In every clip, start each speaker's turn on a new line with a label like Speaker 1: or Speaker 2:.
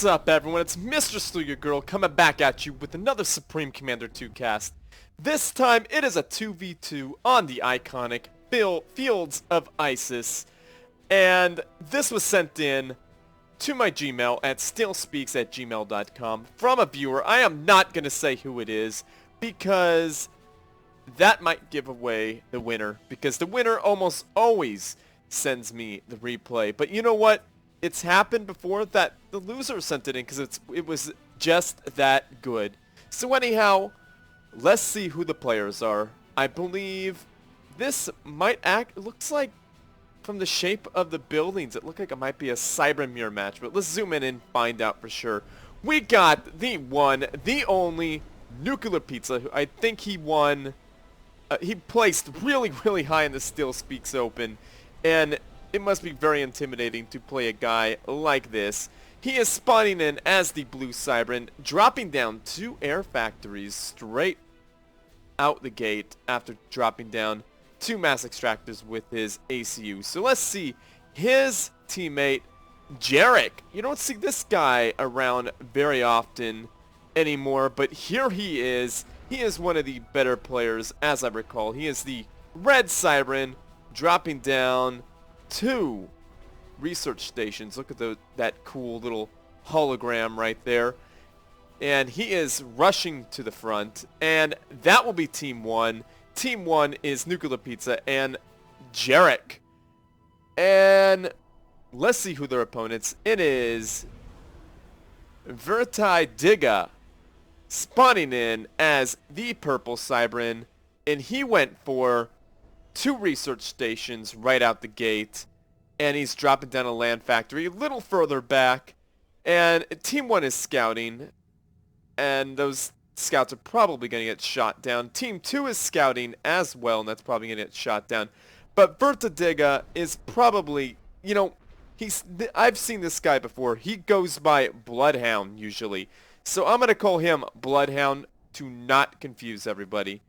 Speaker 1: What's up, everyone? It's Mr.StealUrGurl coming back at you with another Supreme Commander 2 cast. This time, it is a 2v2 on the iconic Fields of Isis. And this was sent in to my Gmail at StealSpeaks@gmail.com from a viewer. I am not going to say who it is because that might give away the winner. Because the winner almost always sends me the replay. But you know what? It's happened before that the loser sent it in because it was just that good. So anyhow, let's see who the players are. I believe this might act, it looks like from the shape of the buildings, it looked like it might be a Cyber Mirror match, but let's zoom in and find out for sure. We got the one, the only Nuclearpizza, who I think he won, he placed really, really high in the StealSpeaks Open, and it must be very intimidating to play a guy like this. He is spawning in as the Blue Cybran, dropping down 2 air factories straight out the gate after dropping down 2 mass extractors with his ACU. So let's see his teammate, Jarek. You don't see this guy around very often anymore, but here he is. He is one of the better players, as I recall. He is the Red Cybran, dropping down 2 research stations. Look at that cool little hologram right there. And he is rushing to the front. And that will be Team 1. Team 1 is Nuclearpizza and Jarek. And let's see who their opponents. It is Vertidiga spawning in as the Purple Cybran. And he went for 2 research stations right out the gate, and he's dropping down a land factory a little further back, and Team 1 is scouting, and those scouts are probably going to get shot down. Team 2 is scouting as well, and that's probably going to get shot down. But Vertidiga is probably, you know, I've seen this guy before. He goes by Bloodhound usually, so I'm going to call him Bloodhound to not confuse everybody.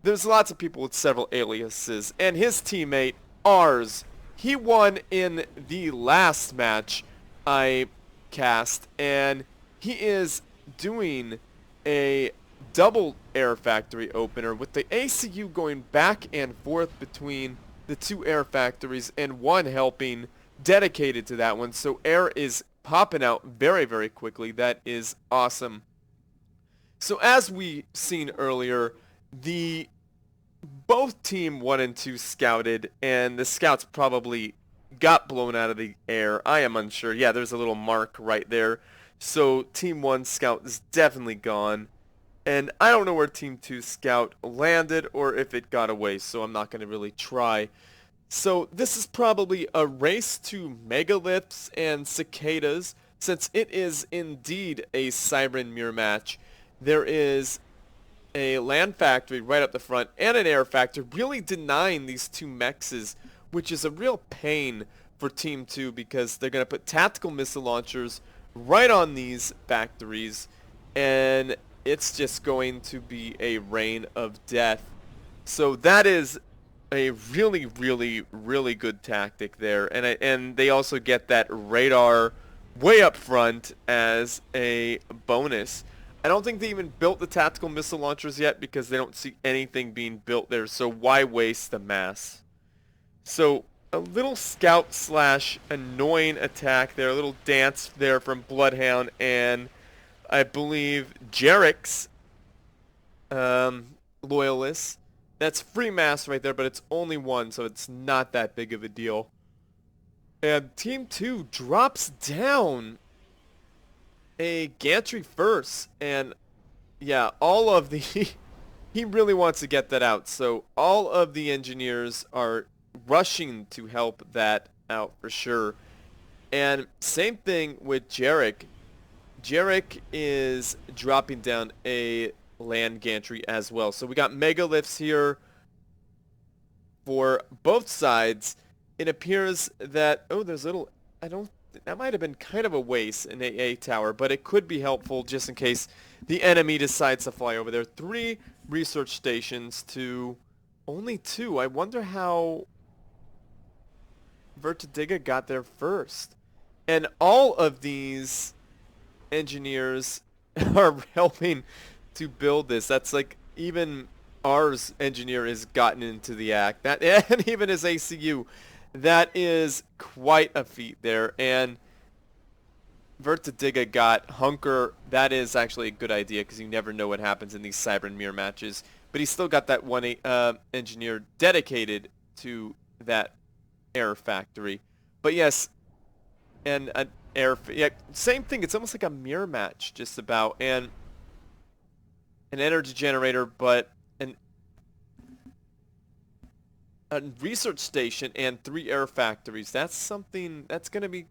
Speaker 1: There's lots of people with several aliases, and his teammate, Ars, he won in the last match I cast, and he is doing a double air factory opener with the ACU going back and forth between the 2 air factories and 1 helping dedicated to that one. So air is popping out very, very quickly. That is awesome. So as we seen earlier, both team 1 and 2 scouted, and the scouts probably got blown out of the air. I am unsure. Yeah, there's a little mark right there. So team 1 scout is definitely gone. And I don't know where team 2 scout landed or if it got away, so I'm not going to really try. So this is probably a race to megaliths and cicadas, since it is indeed a Cybran mirror match. There is a land factory right up the front and an air factory, really denying these 2 mexes, which is a real pain for Team 2 because they're going to put tactical missile launchers right on these factories, and it's just going to be a rain of death. So that is a really, really, really good tactic there, and they also get that radar way up front as a bonus. I don't think they even built the tactical missile launchers yet because they don't see anything being built there, so why waste the mass? So a little scout slash annoying attack there, a little dance there from Bloodhound, and I believe Jarek's loyalists. That's free mass right there, but it's only 1, so it's not that big of a deal. And Team 2 drops down a gantry first, and yeah, all of the he really wants to get that out, so all of the engineers are rushing to help that out for sure. And same thing with Jarek. Jarek is dropping down a land gantry as well, so we got megaliths here for both sides. It appears that, oh, there's a little, that might have been kind of a waste, an AA tower, but it could be helpful just in case the enemy decides to fly over there. 3 research stations to only 2. I wonder how Vertidiga got there first. And all of these engineers are helping to build this. That's like even ours engineer has gotten into the act. That and even his ACU. That is quite a feat there. And Vertidiga got Hunker. That is actually a good idea because you never know what happens in these Cyber and Mirror matches. But he's still got that one engineer dedicated to that air factory. But yes, and an yeah, same thing. It's almost like a mirror match, just about, and an energy generator, but a research station and 3 air factories. That's something that's going to be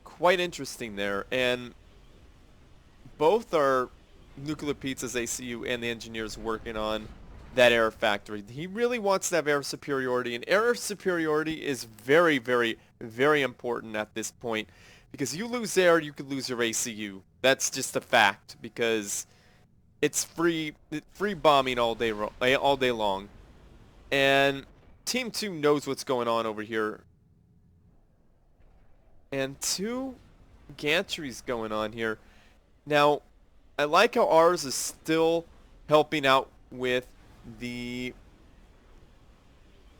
Speaker 1: quite interesting there, and both are Nuclearpizza's ACU and the engineers working on that air factory. He really wants to have air superiority, and air superiority is very, very, very important at this point, because you lose air, you could lose your ACU. That's just a fact, because it's free bombing all day long. And Team 2 knows what's going on over here. And 2 gantries going on here. Now, I like how ours is still helping out with the...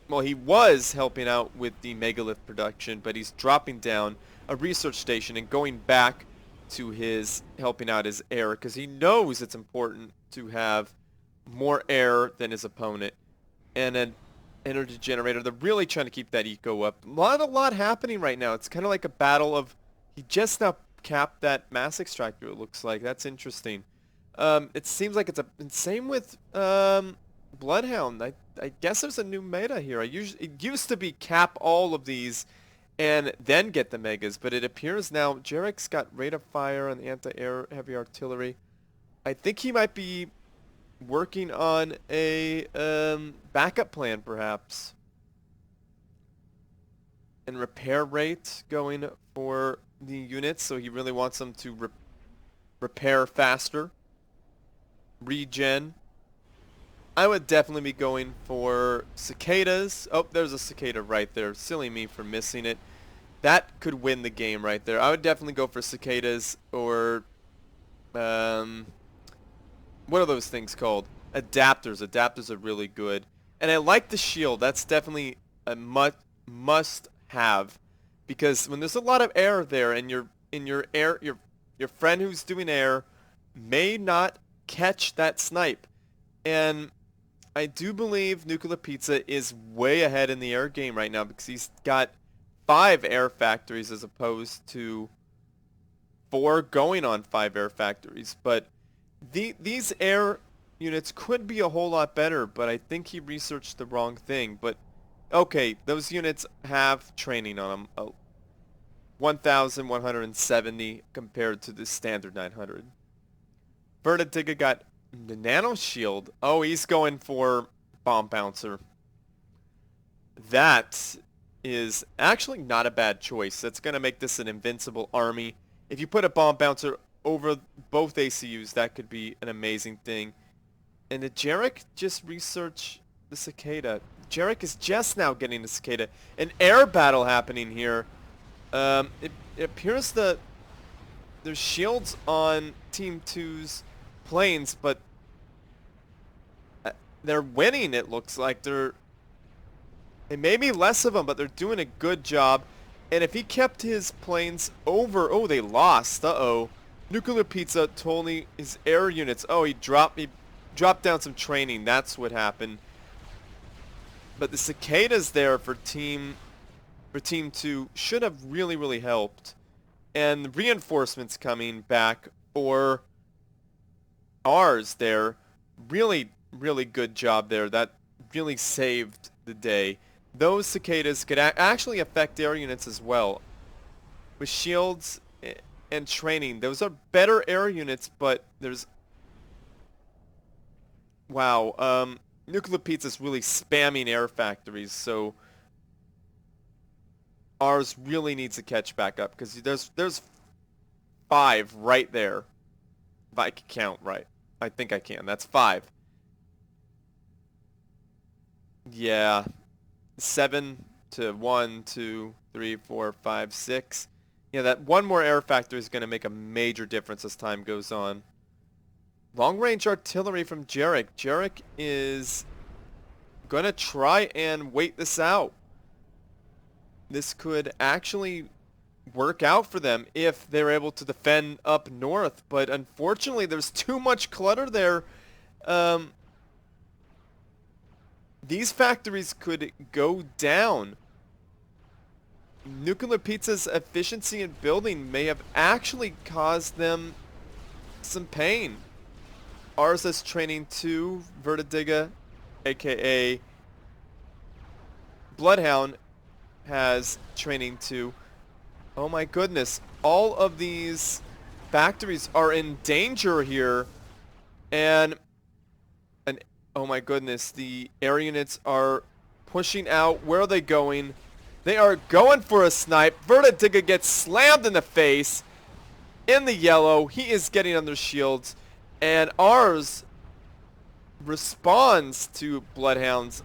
Speaker 1: Well, he was helping out with the megalith production, but he's dropping down a research station and going back to his helping out his air, because he knows it's important to have more air than his opponent. And an energy generator. They're really trying to keep that eco up. A lot happening right now. It's kind of like a battle of... He just now capped that mass extractor, it looks like. That's interesting. It seems like it's a... And same with Bloodhound. I guess there's a new meta here. It used to be cap all of these and then get the megas, but it appears now Jarek's got rate of fire and anti-air heavy artillery. I think he might be working on a backup plan, perhaps. And repair rate going for the units, so he really wants them to repair faster. Regen. I would definitely be going for cicadas. Oh, there's a cicada right there. Silly me for missing it. That could win the game right there. I would definitely go for cicadas or... what are those things called? Adapters. Adapters are really good. And I like the shield. That's definitely a must have, because when there's a lot of air there and your friend who's doing air may not catch that snipe. And I do believe Nuclearpizza is way ahead in the air game right now, because he's got 5 air factories as opposed to 4 going on 5 air factories. But these air units could be a whole lot better, but I think he researched the wrong thing. But okay, those units have training on them. 1,170 compared to the standard 900. Vertidiga got the nano shield. Oh, he's going for bomb bouncer. That is actually not a bad choice. That's going to make this an invincible army. If you put a bomb bouncer over both ACUs, that could be an amazing thing. And did Jarek just research the cicada? Jarek is just now getting the cicada. An air battle happening here. It appears that there's shields on Team 2's planes, but they're winning, it looks like. It may be less of them, but they're doing a good job. And if he kept his planes over... Oh, they lost. Uh-oh. Nuclearpizza told me his air units... Oh, he dropped down some training. That's what happened. But the cicadas there for Team 2 should have really, really helped. And the reinforcements coming back for ours there. Really, really good job there. That really saved the day. Those cicadas could actually affect air units as well. With shields and training, those are better air units, but there's... Wow, Nuclearpizza's really spamming air factories, so ours really needs to catch back up, because there's 5 right there. If I can count right. I think I can. That's 5. Yeah. 7 to 1, 2, 3, 4, 5, 6. Yeah, that one more air factor is going to make a major difference as time goes on. Long-range artillery from Jarek. Jarek is going to try and wait this out. This could actually work out for them if they're able to defend up north, but unfortunately there's too much clutter there. These factories could go down. Nuclearpizza's efficiency in building may have actually caused them some pain. Ours is training 2, Vertidiga, aka Bloodhound, has training 2. Oh my goodness, all of these factories are in danger here, and oh my goodness, the air units are pushing out. Where are they going? They are going for a snipe. Vertidiga gets slammed in the face in the yellow. He is getting under shields, and ours responds to Bloodhound's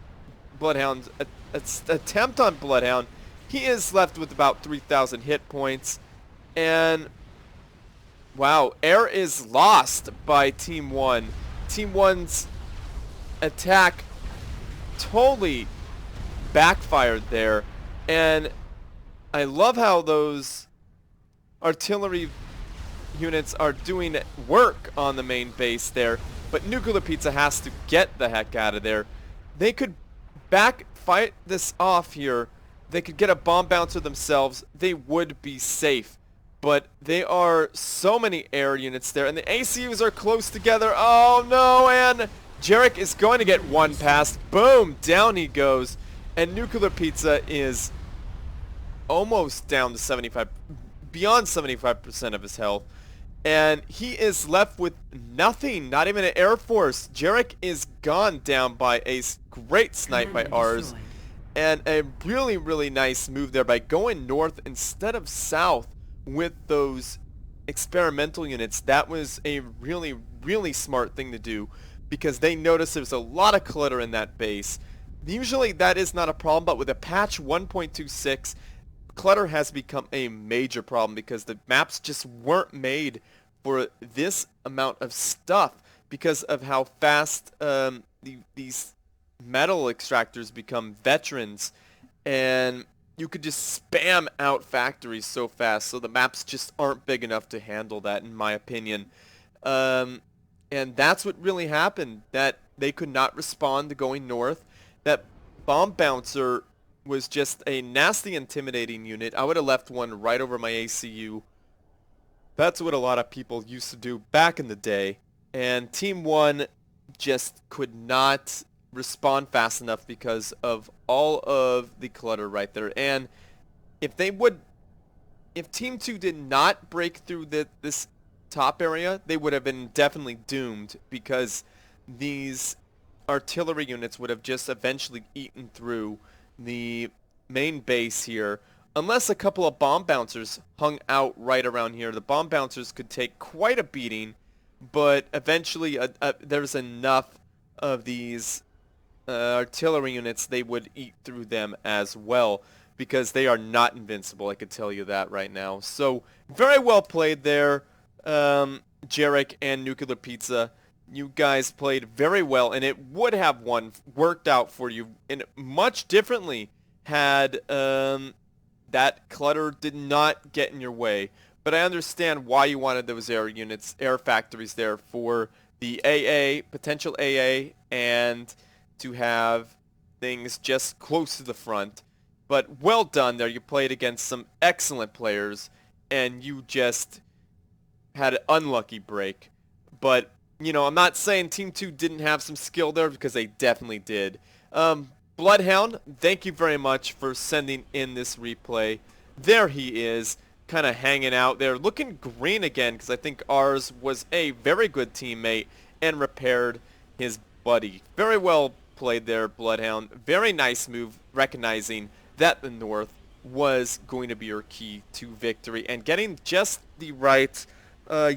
Speaker 1: attempt on Bloodhound. He is left with about 3,000 hit points, and wow, air is lost by Team 1. Team 1's attack totally backfired there, and I love how those artillery units are doing work on the main base there, but Nuclearpizza has to get the heck out of there. They could fight this off here. They could get a bomb bouncer themselves. They would be safe. But there are so many air units there, and the ACUs are close together. Oh no, and Jarek is going to get one past. Boom, down he goes. And Nuclearpizza is almost down to 75, beyond 75% of his health. And he is left with nothing, not even an air force. Jarek is gone down by a great snipe by ours. And a really, really nice move there by going north instead of south with those experimental units. That was a really, really smart thing to do because they noticed there's a lot of clutter in that base. Usually that is not a problem, but with a patch 1.26, clutter has become a major problem because the maps just weren't made for this amount of stuff because of how fast these metal extractors become veterans, and you could just spam out factories so fast, so the maps just aren't big enough to handle that, in my opinion. And that's what really happened, that they could not respond to going north. That bomb bouncer was just a nasty, intimidating unit. I would have left one right over my ACU. That's what a lot of people used to do back in the day, and Team 1 just could not respond fast enough because of all of the clutter right there. And if Team 2 did not break through this top area, they would have been definitely doomed because these artillery units would have just eventually eaten through the main base here. Unless a couple of bomb bouncers hung out right around here, the bomb bouncers could take quite a beating, but eventually there's enough of these artillery units, they would eat through them as well because they are not invincible, I could tell you that right now. So very well played there, Jarek and Nuclearpizza. You guys played very well, and it would have worked out for you in much differently had that clutter did not get in your way. But I understand why you wanted those air units, air factories there for the AA, potential AA, and to have things just close to the front. But well done there. You played against some excellent players, and you just had an unlucky break. But, you know, I'm not saying Team 2 didn't have some skill there, because they definitely did. Bloodhound, thank you very much for sending in this replay. There he is, kind of hanging out there, looking green again, because I think ours was a very good teammate and repaired his buddy. Very well played there, Bloodhound. Very nice move, recognizing that the North was going to be your key to victory and getting just the right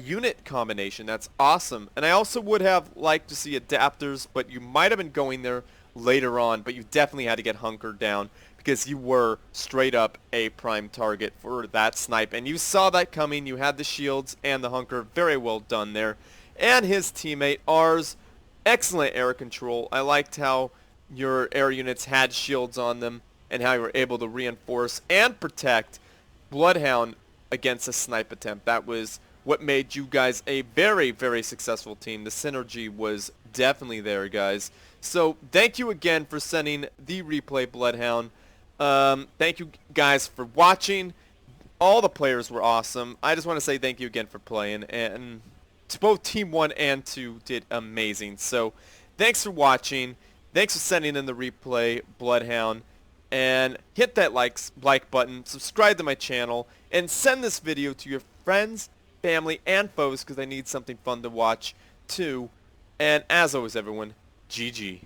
Speaker 1: unit combination. That's awesome. And I also would have liked to see adapters, but you might have been going there later on, but you definitely had to get hunkered down because you were straight up a prime target for that snipe. And you saw that coming. You had the shields and the hunker. Very well done there. And his teammate, R's, excellent air control. I liked how your air units had shields on them and how you were able to reinforce and protect Bloodhound against a snipe attempt. That was what made you guys a very, very successful team. The synergy was definitely there, guys. So thank you again for sending the replay, Bloodhound. Thank you guys for watching. All the players were awesome. I just want to say thank you again for playing, and both Team 1 and 2 did amazing. So thanks for watching. Thanks for sending in the replay, Bloodhound. And hit that like button, subscribe to my channel, and send this video to your friends, family, and foes because they need something fun to watch too. And as always, everyone, GG.